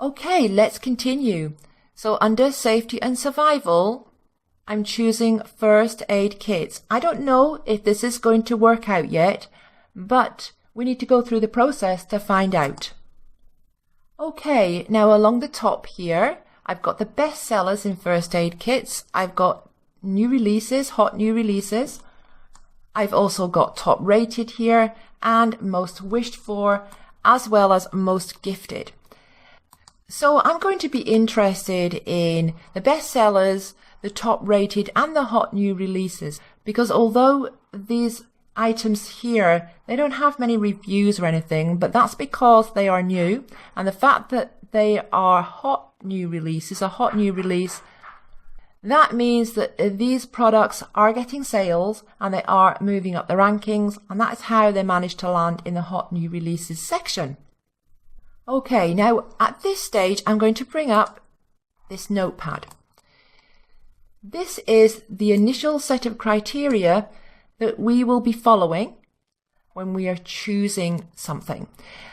Okay, let's continue. So under safety and survival, I'm choosing first aid kits. I don't know if this is going to work out yet, but we need to go through the process to find out. Okay, now along the top here, I've got the best sellers in first aid kits. I've got new releases, hot new releases. I've also got top rated here and most wished for, as well as most gifted. So I'm going to be interested in the best sellers, the top rated and the hot new releases, because although these items here, they don't have many reviews or anything, but that's because they are new, and the fact that they are hot new releases, a hot new release, that means that these products are getting sales and they are moving up the rankings, and that is how they manage to land in the hot new releases section. Okay, now at this stage I'm going to bring up this notepad. This is the initial set of criteria that we will be following when we are choosing something.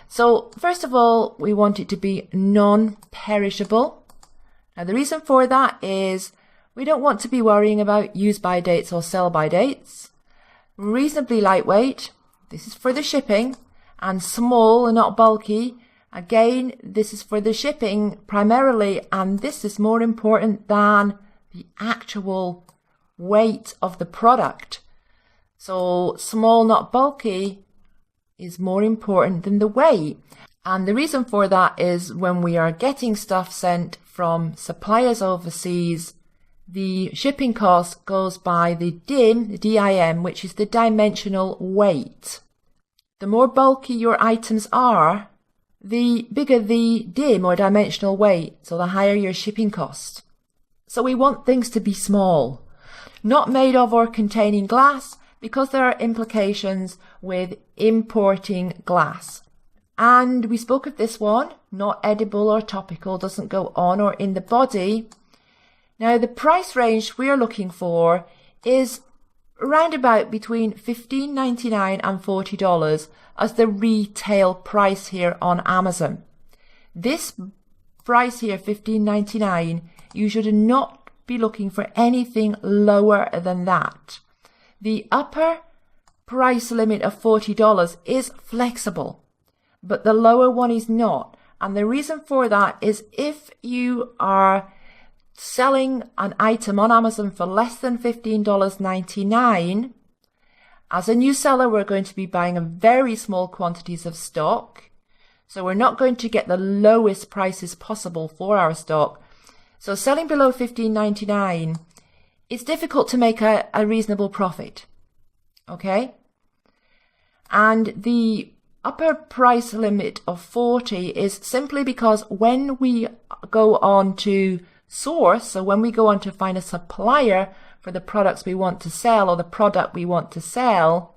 So first of all, we want it to be non-perishable. Now the reason for that is we don't want to be worrying about use by dates or sell by dates. Reasonably lightweight, this is for the shipping, and small and not bulky. Again, this is for the shipping primarily, and this is more important than the actual weight of the product. So small, not bulky is more important than the weight. And the reason for that is when we are getting stuff sent from suppliers overseas, the shipping cost goes by the DIM, the DIM, which is the dimensional weight. The more bulky your items are, the bigger the DIM or dimensional weight, so the higher your shipping cost. So we want things to be small, not made of or containing glass, because there are implications with importing glass. And we spoke of this one, not edible or topical, doesn't go on or in the body. Now the price range we are looking for is around about between $15.99 and $40 as the retail price here on Amazon. This price here, $15.99, you should not be looking for anything lower than that. The upper price limit of $40 is flexible, but the lower one is not. And the reason for that is if you are selling an item on Amazon for less than $15.99, as a new seller, we're going to be buying a very small quantities of stock. So we're not going to get the lowest prices possible for our stock. So selling below $15.99, it's difficult to make a reasonable profit. Okay? And the upper price limit of $40 is simply because when we go on to source, so when we go on to find a supplier for the products we want to sell or the product we want to sell,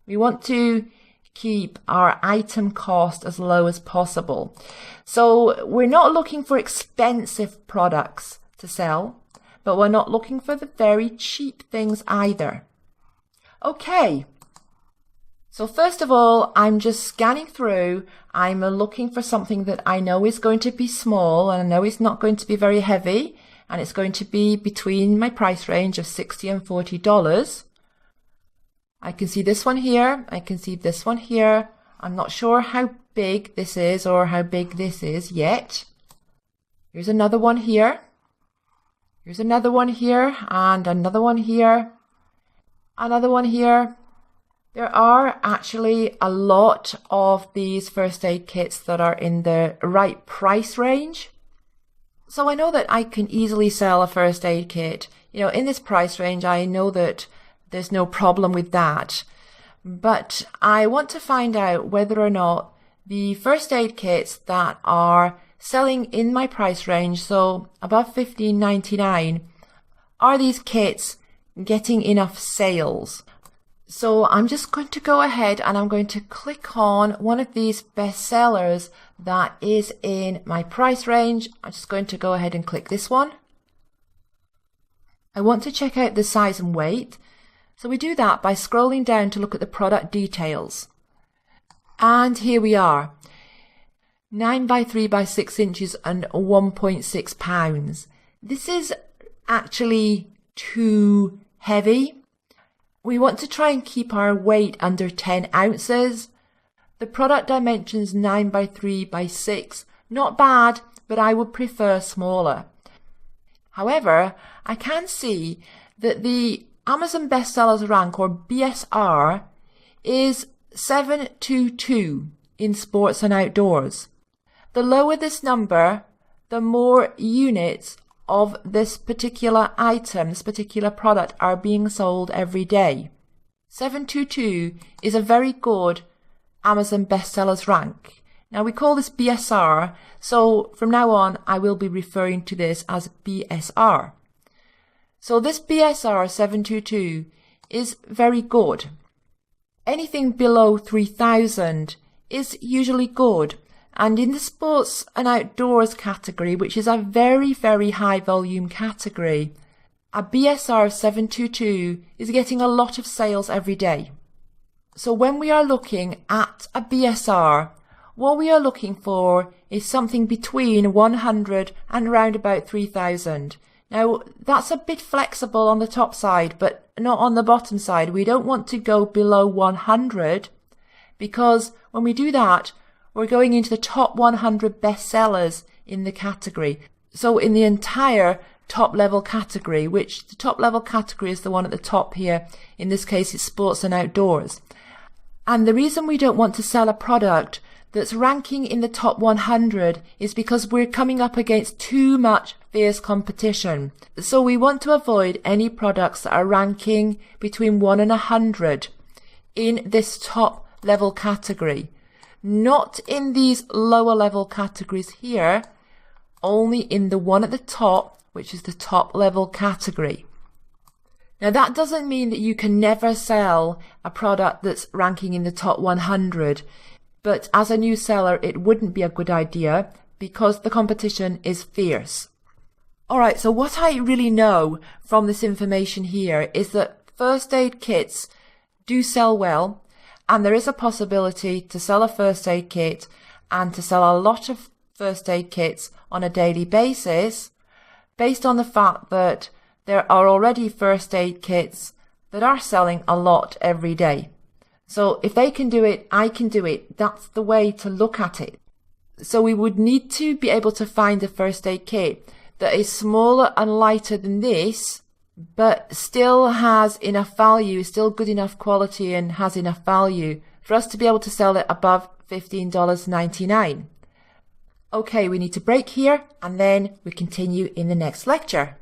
we want to keep our item cost as low as possible. So we're not looking for expensive products to sell, but we're not looking for the very cheap things either. Okay. So first of all, I'm just scanning through. I'm looking for something that I know is going to be small and I know it's not going to be very heavy, and it's going to be between my price range of $60 and $40. I can see this one here. I can see this one here. I'm not sure how big this is or how big this is yet. Here's another one here. Here's another one here, and another one here. Another one here. There are actually a lot of these first aid kits that are in the right price range. So I know that I can easily sell a first aid kit. You know, in this price range, I know that there's no problem with that. But I want to find out whether or not the first aid kits that are selling in my price range, so above $15.99, are these kits getting enough sales? So I'm just going to go ahead and I'm going to click on one of these best sellers that is in my price range. I'm just going to go ahead and click this one. I want to check out the size and weight. So we do that by scrolling down to look at the product details. And here we are. 9 by 3 by 6 inches and 1.6 pounds. This is actually too heavy. We want to try and keep our weight under 10 ounces. The product dimensions 9 by 3 by 6. Not bad, but I would prefer smaller. However, I can see that the Amazon Bestsellers rank, or BSR, is 722 in sports and outdoors. The lower this number, the more units of this particular item, this particular product, are being sold every day. 722 is a very good Amazon Bestsellers rank. Now we call this BSR, so from now on I will be referring to this as BSR. So this BSR 722 is very good. Anything below 3000 is usually good. And in the sports and outdoors category, which is a very, very high volume category, a BSR 722 is getting a lot of sales every day. So when we are looking at a BSR, what we are looking for is something between 100 and around about 3000. Now, that's a bit flexible on the top side, but not on the bottom side. We don't want to go below 100 because when we do that, we're going into the top 100 bestsellers in the category. So in the entire top level category, which the top level category is the one at the top here. In this case, it's sports and outdoors. And the reason we don't want to sell a product that's ranking in the top 100 is because we're coming up against too much fierce competition. So we want to avoid any products that are ranking between 1 and 100 in this top level category. Not in these lower level categories here, only in the one at the top, which is the top level category. Now that doesn't mean that you can never sell a product that's ranking in the top 100, but as a new seller it wouldn't be a good idea because the competition is fierce. Alright, so what I really know from this information here is that first aid kits do sell well. And there is a possibility to sell a first aid kit and to sell a lot of first aid kits on a daily basis based on the fact that there are already first aid kits that are selling a lot every day. So if they can do it, I can do it. That's the way to look at it. So we would need to be able to find a first aid kit that is smaller and lighter than this, but still has enough value, still good enough quality and has enough value for us to be able to sell it above $15.99. Okay, we need to break here and then we continue in the next lecture.